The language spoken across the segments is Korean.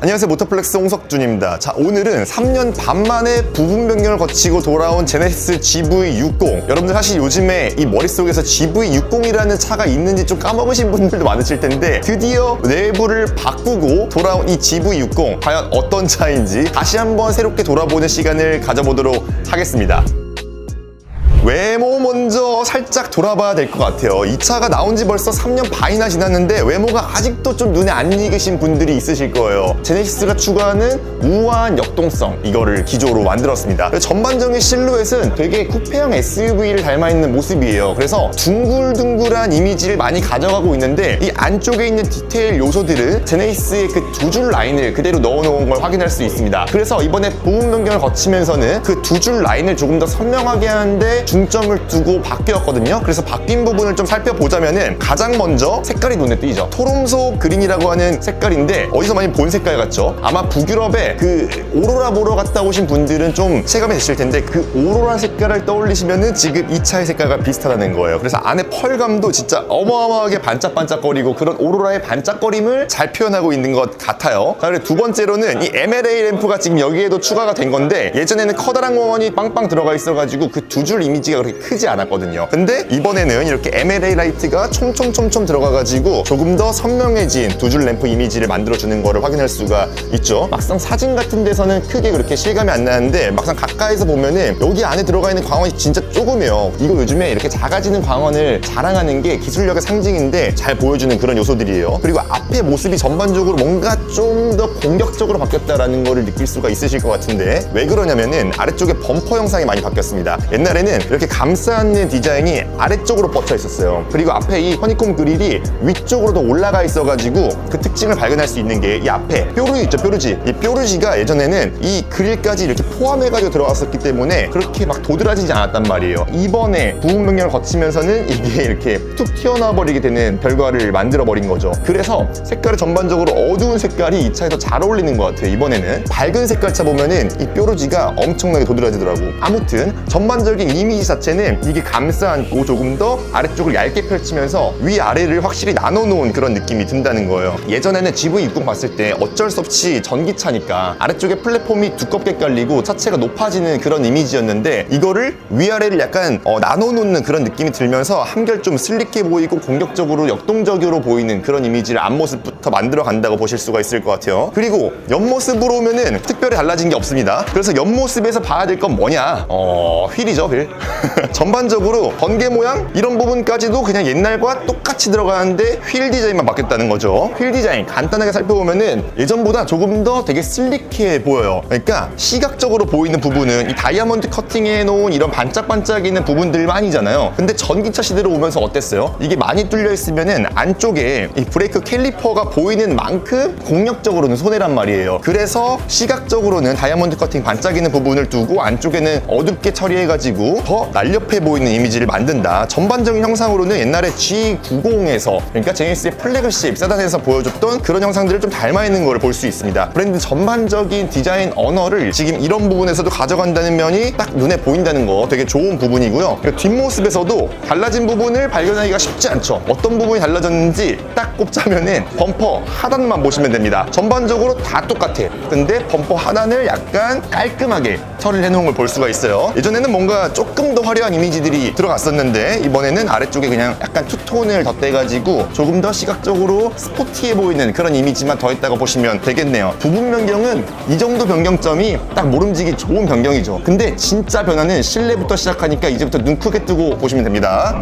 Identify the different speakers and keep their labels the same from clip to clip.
Speaker 1: 안녕하세요, 모터플렉스 홍석준입니다. 자, 오늘은 3년 반 만에 부분 변경을 거치고 돌아온 제네시스 GV60. 여러분들 사실 요즘에 이 머릿속에서 GV60이라는 차가 있는지 좀 까먹으신 분들도 많으실 텐데, 드디어 내부를 바꾸고 돌아온 이 GV60 과연 어떤 차인지 다시 한번 새롭게 돌아보는 시간을 가져보도록 하겠습니다. 외모 먼저 살짝 돌아봐야 될 것 같아요. 이 차가 나온 지 벌써 3년 반이나 지났는데 외모가 아직도 좀 눈에 안 익으신 분들이 있으실 거예요. 제네시스가 추구하는 우아한 역동성, 이거를 기조로 만들었습니다. 전반적인 실루엣은 되게 쿠페형 SUV를 닮아있는 모습이에요. 그래서 둥글둥글한 이미지를 많이 가져가고 있는데, 이 안쪽에 있는 디테일 요소들은 제네시스의 그 두 줄 라인을 그대로 넣어놓은 걸 확인할 수 있습니다. 그래서 이번에 부분 변경을 거치면서는 그 두 줄 라인을 조금 더 선명하게 하는데 중점을 두고 바뀌었거든요. 그래서 바뀐 부분을 좀 살펴보자면은, 가장 먼저 색깔이 눈에 띄죠. 토롬소 그린이라고 하는 색깔인데 어디서 많이 본 색깔 같죠? 아마 북유럽에 그 오로라 보러 갔다 오신 분들은 좀 체감이 되실 텐데, 그 오로라 색깔을 떠올리시면은 지금 이 차의 색깔과 비슷하다는 거예요. 그래서 안에 펄감도 진짜 어마어마하게 반짝반짝거리고 그런 오로라의 반짝거림을 잘 표현하고 있는 것 같아요. 자, 그리고 두 번째로는 이 MLA 램프가 지금 여기에도 추가가 된 건데, 예전에는 커다란 공원이 빵빵 들어가 있어가지고 그 두 줄 이미지가 그렇게 크지 않았거든요. 근데 이번에는 이렇게 MLA 라이트가 촘촘촘촘 들어가가지고 조금 더 선명해진 두 줄 램프 이미지를 만들어주는 거를 확인할 수가 있죠. 막상 사진 같은 데서는 크게 그렇게 실감이 안 나는데, 막상 가까이서 보면은 여기 안에 들어가 있는 광원이 진짜 조그매요. 이거 요즘에 이렇게 작아지는 광원을 자랑하는 게 기술력의 상징인데 잘 보여주는 그런 요소들이에요. 그리고 앞에 모습이 전반적으로 뭔가 좀 더 공격적으로 바뀌었다라는 거를 느낄 수가 있으실 것 같은데, 왜 그러냐면은 아래쪽에 범퍼 형상이 많이 바뀌었습니다. 옛날에는 이렇게 감싸는 디자인이 아래쪽으로 뻗쳐 있었어요. 그리고 앞에 이 허니콤 그릴이 위쪽으로 더 올라가 있어가지고 그 특징을 발견할 수 있는 게 이 앞에 뾰루지 있죠, 뾰루지. 이 뾰루지가 예전에는 이 그릴까지 이렇게 포함해가지고 들어갔었기 때문에 그렇게 막 도드라지지 않았단 말이에요. 이번에 부분 변경을 거치면서는 이게 이렇게 툭 튀어나와 버리게 되는 결과를 만들어 버린 거죠. 그래서 색깔이 전반적으로 어두운 색깔이 이 차에 더 잘 어울리는 것 같아요. 이번에는 밝은 색깔차 보면은 이 뾰루지가 엄청나게 도드라지더라고. 아무튼 전반적인 이미지 자체는 이게 감싸 안고 조금 더 아래쪽을 얇게 펼치면서 위아래를 확실히 나눠놓은 그런 느낌이 든다는 거예요. 예전에는 GV60 봤을 때 어쩔 수 없이 전기차니까 아래쪽에 플랫폼이 두껍게 깔리고 차체가 높아지는 그런 이미지였는데, 이거를 위아래를 약간 나눠놓는 그런 느낌이 들면서 한결 좀 슬릭해 보이고 공격적으로 역동적으로 보이는 그런 이미지를 앞모습부터 만들어 간다고 보실 수가 있을 것 같아요. 그리고 옆모습으로 오면은 특별히 달라진 게 없습니다. 그래서 옆모습에서 봐야 될 건 뭐냐? 휠이죠, 휠. 전반적으로 번개 모양 이런 부분까지도 그냥 옛날과 똑같이 들어가는데 휠 디자인만 바뀌었다는 거죠. 휠 디자인 간단하게 살펴보면은 예전보다 조금 더 되게 슬릭해 보여요. 그러니까 시각적으로 보이는 부분은 이 다이아몬드 커팅해 놓은 이런 반짝반짝이는 부분들만이잖아요. 근데 전기차 시대로 오면서 어땠어요? 이게 많이 뚫려 있으면은 안쪽에 이 브레이크 캘리퍼가 보이는 만큼 공력적으로는 손해란 말이에요. 그래서 시각적으로는 다이아몬드 커팅 반짝이는 부분을 두고 안쪽에는 어둡게 처리해가지고 더 날렵해 보이는 이미지를 만든다. 전반적인 형상으로는 옛날에 G90에서, 그러니까 제네시스의 플래그십 세단에서 보여줬던 그런 형상들을 좀 닮아있는 걸 볼 수 있습니다. 브랜드 전반적인 디자인 언어를 지금 이런 부분에서도 가져간다는 면이 딱 눈에 보인다는 거 되게 좋은 부분이고요. 그리고 뒷모습에서도 달라진 부분을 발견하기가 쉽지 않죠. 어떤 부분이 달라졌는지 딱 꼽자면은 범퍼 하단만 보시면 됩니다. 전반적으로 다 똑같아. 근데 범퍼 하단을 약간 깔끔하게 처리를 해놓은 걸 볼 수가 있어요. 예전에는 뭔가 조금 더 화려한 이미지들이 들어갔었는데, 이번에는 아래쪽에 그냥 약간 투톤을 덧대가지고 조금 더 시각적으로 스포티해 보이는 그런 이미지만 더했다고 보시면 되겠네요. 부분 변경은 이 정도 변경점이 딱 모름지기 좋은 변경이죠. 근데 진짜 변화는 실내부터 시작하니까 이제부터 눈 크게 뜨고 보시면 됩니다.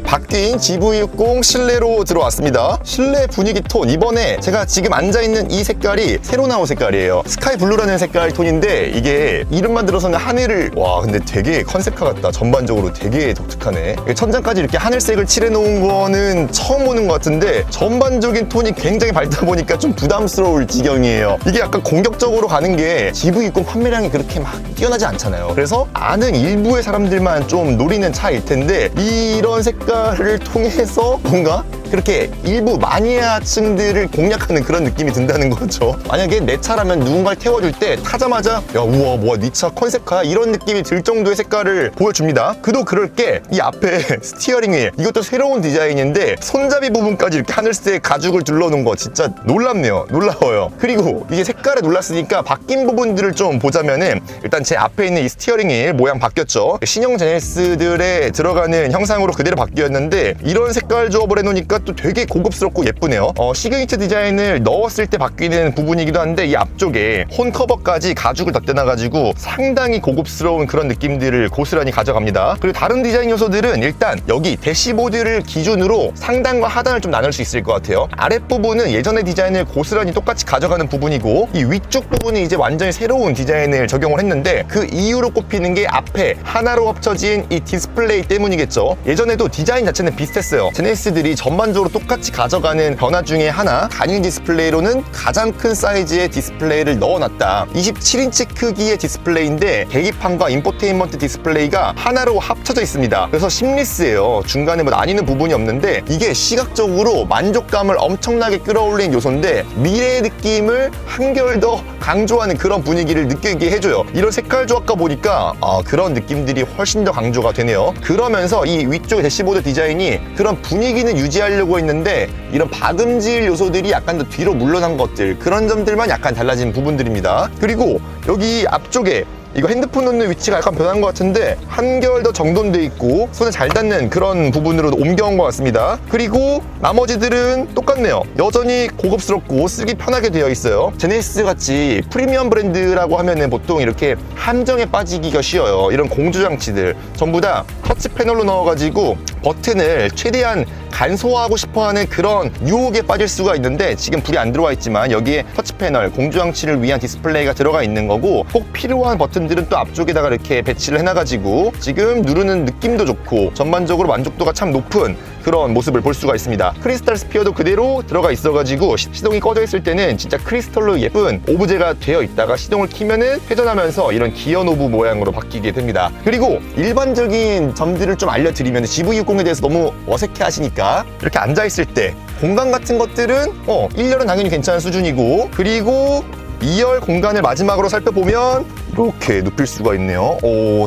Speaker 1: 바뀐 GV60 실내로 들어왔습니다. 실내 분위기 톤, 이번에 제가 지금 앉아있는 이 색깔이 새로 나온 색깔이에요. 스카이 블루라는 색깔 톤인데, 이게 이름만 들어서는 하늘을, 와 근데 되게 컨셉카 같다. 전반적으로 되게 독특하네. 천장까지 이렇게 하늘색을 칠해놓은 거는 처음 보는 것 같은데, 전반적인 톤이 굉장히 밝다 보니까 좀 부담스러울 지경이에요. 이게 약간 공격적으로 가는 게 GV60 판매량이 그렇게 막 뛰어나지 않잖아요. 그래서 아는 일부의 사람들만 좀 노리는 차일 텐데, 이런 색깔을 통해서 뭔가 그렇게 일부 마니아층들을 공략하는 그런 느낌이 든다는 거죠. 만약에 내 차라면 누군가를 태워줄 때 타자마자 야 우와 뭐야 네 차 컨셉카 이런 느낌이 들 정도의 색깔을 보여줍니다. 그도 그럴 게 이 앞에 스티어링 휠 이것도 새로운 디자인인데 손잡이 부분까지 이렇게 하늘색 가죽을 둘러놓은 거 진짜 놀랍네요. 놀라워요. 그리고 이게 색깔에 놀랐으니까 바뀐 부분들을 좀 보자면은 일단 제 앞에 있는 이 스티어링 휠 모양 바뀌었죠. 신형 제네시스들에 들어가는 형상으로 그대로 바뀌었는데 이런 색깔 조합을 해놓으니까 또 되게 고급스럽고 예쁘네요. 시그니처 디자인을 넣었을 때 바뀌는 부분이기도 한데 이 앞쪽에 혼 커버까지 가죽을 덧대놔가지고 상당히 고급스러운 그런 느낌들을 고스란히 가져갑니다. 그리고 다른 디자인 요소들은 일단 여기 대시보드를 기준으로 상단과 하단을 좀 나눌 수 있을 것 같아요. 아랫부분은 예전의 디자인을 고스란히 똑같이 가져가는 부분이고 이 위쪽 부분이 이제 완전히 새로운 디자인을 적용을 했는데 그 이유로 꼽히는 게 앞에 하나로 합쳐진 이 디스플레이 때문이겠죠. 예전에도 디자인 자체는 비슷했어요. 제네시스들이 전반적으로 똑같이 가져가는 변화 중에 하나 단일 디스플레이로는 가장 큰 사이즈의 디스플레이를 넣어놨다. 27인치 크기의 디스플레이인데 계기판과 인포테인먼트 디스플레이가 하나로 합쳐져 있습니다. 그래서 심리스예요. 중간에 뭐 나뉘는 부분이 없는데 이게 시각적으로 만족감을 엄청나게 끌어올리는 요소인데 미래의 느낌을 한결 더 강조하는 그런 분위기를 느끼게 해줘요. 이런 색깔 조합과 보니까 그런 느낌들이 훨씬 더 강조가 되네요. 그러면서 이 위쪽 대시보드 디자인이 그런 분위기는 유지하려고 했는데 이런 박음질 요소들이 약간 더 뒤로 물러난 것들 그런 점들만 약간 달라진 부분들입니다. 그리고 여기 앞쪽에 이거 핸드폰 놓는 위치가 약간 변한 것 같은데 한결 더 정돈돼 있고 손에 잘 닿는 그런 부분으로 옮겨온 것 같습니다. 그리고 나머지들은 똑같네요. 여전히 고급스럽고 쓰기 편하게 되어 있어요. 제네시스 같이 프리미엄 브랜드라고 하면은 보통 이렇게 함정에 빠지기가 쉬워요. 이런 공조 장치들 전부 다 터치 패널로 넣어가지고 버튼을 최대한 간소화하고 싶어하는 그런 유혹에 빠질 수가 있는데 지금 불이 안 들어와 있지만 여기에 터치 패널 공조 장치를 위한 디스플레이가 들어가 있는 거고 꼭 필요한 버튼들은 또 앞쪽에다가 이렇게 배치를 해놔가지고 지금 누르는 느낌도 좋고 전반적으로 만족도가 참 높은 그런 모습을 볼 수가 있습니다. 크리스탈 스피어도 그대로 들어가 있어가지고 시동이 꺼져 있을 때는 진짜 크리스털로 예쁜 오브제가 되어 있다가 시동을 키면은 회전하면서 이런 기어 노브 모양으로 바뀌게 됩니다. 그리고 일반적인 점들을 좀 알려드리면 GV60에 대해서 너무 어색해 하시니까 이렇게 앉아있을 때 공간 같은 것들은 1열은 당연히 괜찮은 수준이고 그리고 2열 공간을 마지막으로 살펴보면 이렇게 눕힐 수가 있네요.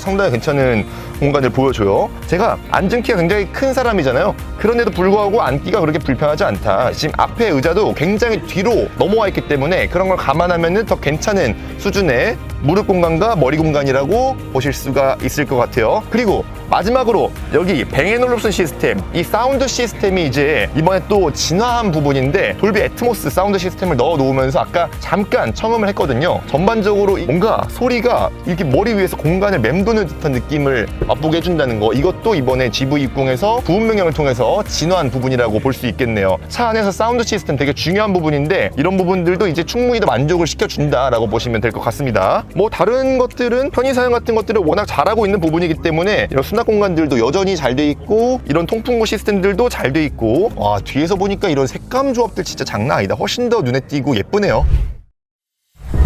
Speaker 1: 상당히 괜찮은 공간을 보여줘요. 제가 앉은 키가 굉장히 큰 사람이잖아요. 그런데도 불구하고 앉기가 그렇게 불편하지 않다. 지금 앞에 의자도 굉장히 뒤로 넘어와 있기 때문에 그런 걸 감안하면 더 괜찮은 수준의 무릎 공간과 머리 공간이라고 보실 수가 있을 것 같아요. 그리고 마지막으로 여기 뱅앤올룹슨 시스템, 이 사운드 시스템이 이제 이번에 또 진화한 부분인데 돌비 애트모스 사운드 시스템을 넣어 놓으면서 아까 잠깐 청음을 했거든요. 전반적으로 뭔가 소리가 이렇게 머리 위에서 공간을 맴도는 듯한 느낌을 맛보게 해준다는 거, 이것도 이번에 GV60에서 부분 변경을 통해서 진화한 부분이라고 볼 수 있겠네요. 차 안에서 사운드 시스템 되게 중요한 부분인데 이런 부분들도 이제 충분히 더 만족을 시켜준다라고 보시면 될 것 같습니다. 뭐 다른 것들은 편의사양 같은 것들을 워낙 잘하고 있는 부분이기 때문에 이런 수납 공간들도 여전히 잘 돼 있고 이런 통풍구 시스템들도 잘 돼 있고 와, 뒤에서 보니까 이런 색감 조합들 진짜 장난 아니다. 훨씬 더 눈에 띄고 예쁘네요.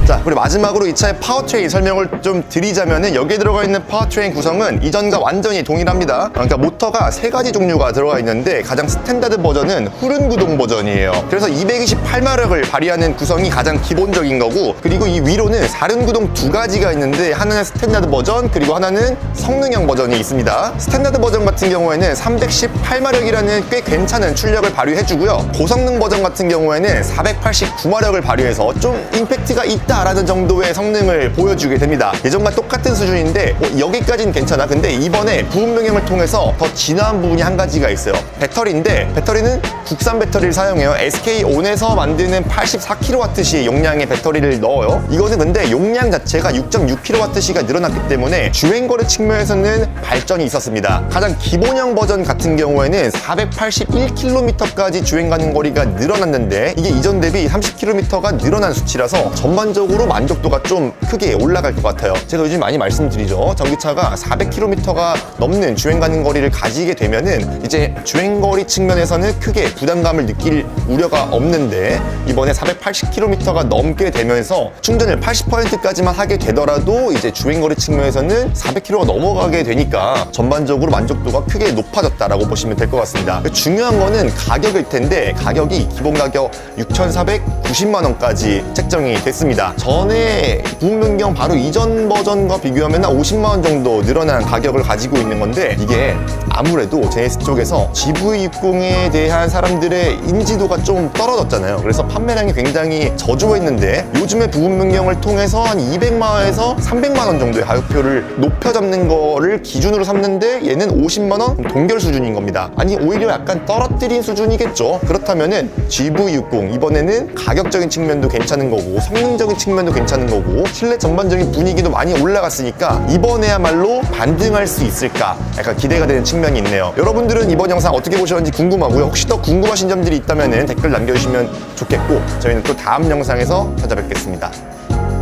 Speaker 1: 자, 그리고 마지막으로 이 차의 파워트레인 설명을 좀 드리자면은 여기에 들어가 있는 파워트레인 구성은 이전과 완전히 동일합니다. 그러니까 모터가 3가지 종류가 들어가 있는데 가장 스탠다드 버전은 후륜 구동 버전이에요. 그래서 228마력을 발휘하는 구성이 가장 기본적인 거고 그리고 이 위로는 4륜 구동 2가지가 있는데 하나는 스탠다드 버전 그리고 하나는 성능형 버전이 있습니다. 스탠다드 버전 같은 경우에는 318마력이라는 꽤 괜찮은 출력을 발휘해주고요. 고성능 버전 같은 경우에는 489마력을 발휘해서 좀 임팩트가 있다 라는 정도의 성능을 보여주게 됩니다. 예전과 똑같은 수준인데 여기까지는 괜찮아. 근데 이번에 부분 변경을 통해서 더 진화한 부분이 한 가지가 있어요. 배터리인데 배터리는 국산 배터리를 사용해요. SK온에서 만드는 84kWh 용량의 배터리를 넣어요. 이거는 근데 용량 자체가 6.6kWh가 늘어났기 때문에 주행거리 측면에서는 발전이 있었습니다. 가장 기본형 버전 같은 경우에는 481km까지 주행 가는 거리가 늘어났는데 이게 이전 대비 30km가 늘어난 수치라서 전반적으로 전반적으로 만족도가 좀 크게 올라갈 것 같아요. 제가 요즘 많이 말씀드리죠. 전기차가 400km가 넘는 주행 가능 거리를 가지게 되면은 이제 주행거리 측면에서는 크게 부담감을 느낄 우려가 없는데, 이번에 480km가 넘게 되면서 충전을 80%까지만 하게 되더라도 이제 주행거리 측면에서는 400km가 넘어가게 되니까 전반적으로 만족도가 크게 높아졌다라고 보시면 될 것 같습니다. 중요한 거는 가격일 텐데, 가격이 기본 가격 6,490만 원까지 책정이 됐습니다. 전에 부분 변경 바로 이전 버전과 비교하면 한 50만 원 정도 늘어난 가격을 가지고 있는 건데, 이게 아무래도 제네시스 쪽에서 GV60에 대한 사람들의 인지도가 좀 떨어졌잖아요. 그래서 판매량이 굉장히 저조했는데, 요즘에 부분 변경을 통해서 한 200만 원에서 300만 원 정도의 가격표를 높여 잡는 거를 기준으로 삼는데, 얘는 50만 원 동결 수준인 겁니다. 아니, 오히려 약간 떨어뜨린 수준이겠죠. 그렇다면은 GV60 이번에는 가격적인 측면도 괜찮은 거고, 성능적인 측면도 괜찮은 거고, 실내 전반적인 분위기도 많이 올라갔으니까 이번에야말로 반등할 수 있을까 약간 기대가 되는 측면이 있네요. 여러분들은 이번 영상 어떻게 보셨는지 궁금하고요. 혹시 더 궁금하신 점들이 있다면 댓글 남겨주시면 좋겠고, 저희는 또 다음 영상에서 찾아뵙겠습니다.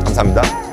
Speaker 1: 감사합니다.